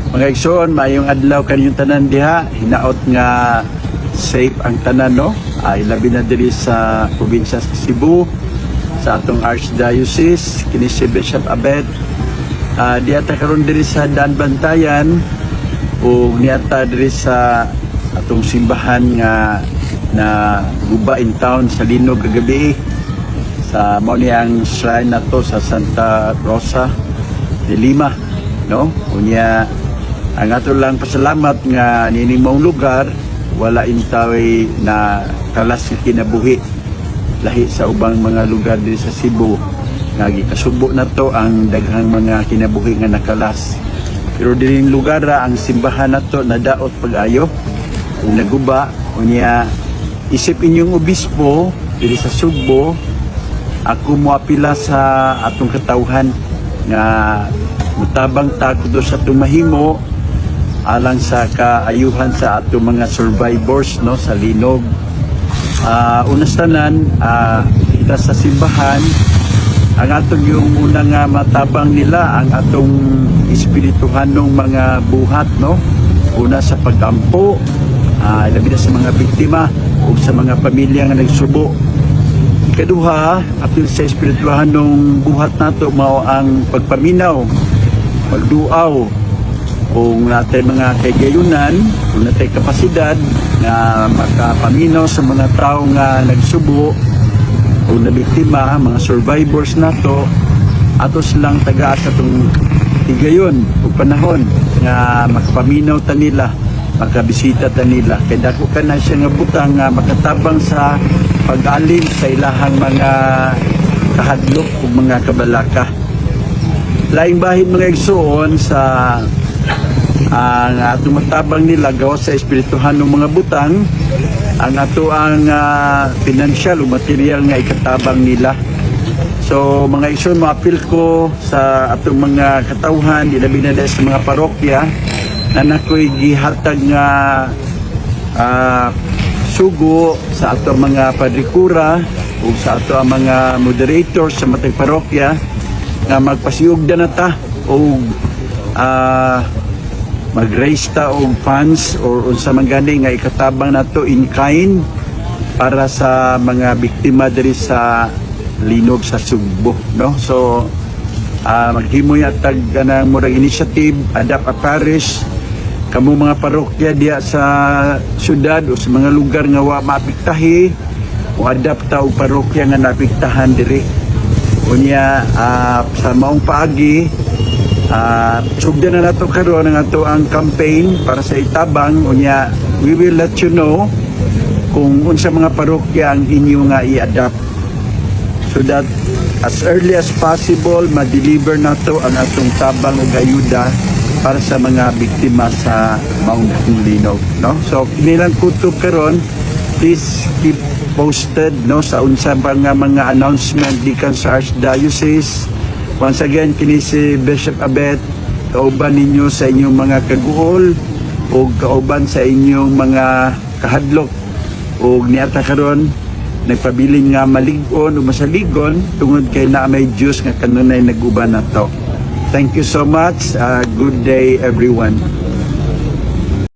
Mga igsoon, mayong adlaw kanyang tanan diha, hinaot nga safe ang tanan, no? Ay labi na diri sa probinsya sa Cebu, sa atong Archdiocese, kini si Bishop Abet. Diata karon diri sa Danbantayan o niata diri sa atong simbahan nga na guba in town sa Linog kagabi sa mao ni ang shrine nato sa Santa Rosa de Lima, no? Unya ang ato lang pasalamat nga nining mong lugar wala intaway na kalas nga kinabuhi lahi sa ubang mga lugar diri sa Cebu nga gikasubo na to ang daghang mga kinabuhi nga nakalas. Pero diri lugar ang simbahan nato nadaot pag-ayo ug naguba. Unya isip inyong obispo diri sa Sugbo, ako moapila sa atong katawhan nga mutabang ta kudo sa atong mahimo alang sa kaayuhan sa atong mga survivors, no, sa Linog. Unas tanan, kita sa simbahan ang atong yung unang matabang nila ang atong espirituhanong mga buhat, no, una sa pagampo, labi na sa mga biktima o sa mga pamilya nga nagsubo. Ikaduha, apil sa espirituhanong buhat nato mao ang pagpaminaw, pagduaw kung natin mga kagayunan, kung natin kapasidad na makapaminaw sa mga tao nga nagsubo o nabiktima, mga survivors nato, atos lang taga sa itong higayon o panahon nga makapaminaw ta nila, makabisita ta nila. Kaya dako ka na siya nga butang nga makatabang sa pag-alin sa ilahang mga kahadlok o mga kabalaka. Laing bahin mga igsoon sa ang atong matabang nila gawa sa espirituhan ng mga butang ang ato ang financial o material nga ikatabang nila. So mga igsoon, maapil ko sa atong mga katawhan ilabi na dahil sa mga parokya na nakoy gihatag nga sugo sa ato mga padrikura o sa ato ang mga moderators sa matag parokya nga magpasiyugda na ta o mag-raise ta og funds or unsa man gani nga ikatabang nato in kind para sa mga biktima diri sa Linog sa Sugbo, no? So maghimo ya tag kanang murag initiative adapt a parish kamo mga parokya diya sa syudad o sa mga lugar nga wa maapektahi o adapt ta og parokya nga naapektahan diri. Unya sa maong paagi sugdan na nato karon ang ato ang campaign para sa itabang. Unya we will let you know kung unsa mga parokya ang inyo nga i-adapt so that as early as possible ma-deliver nato ang atong tabang ug ayuda para sa mga biktima sa Maong Linog, no? So kinilang kutob karon, please keep posted, no, sa unsa pa nga mga announcement gikan sa Archdiocese. Once again, kini si Bishop Abet, kauban ninyo sa inyong mga kaguol o kauban sa inyong mga kahadlok o niata karon nagpabilin nga maligon o masaligon tungod kay na may Diyos nga kanunay naguban nato. Thank you so much. Good day everyone.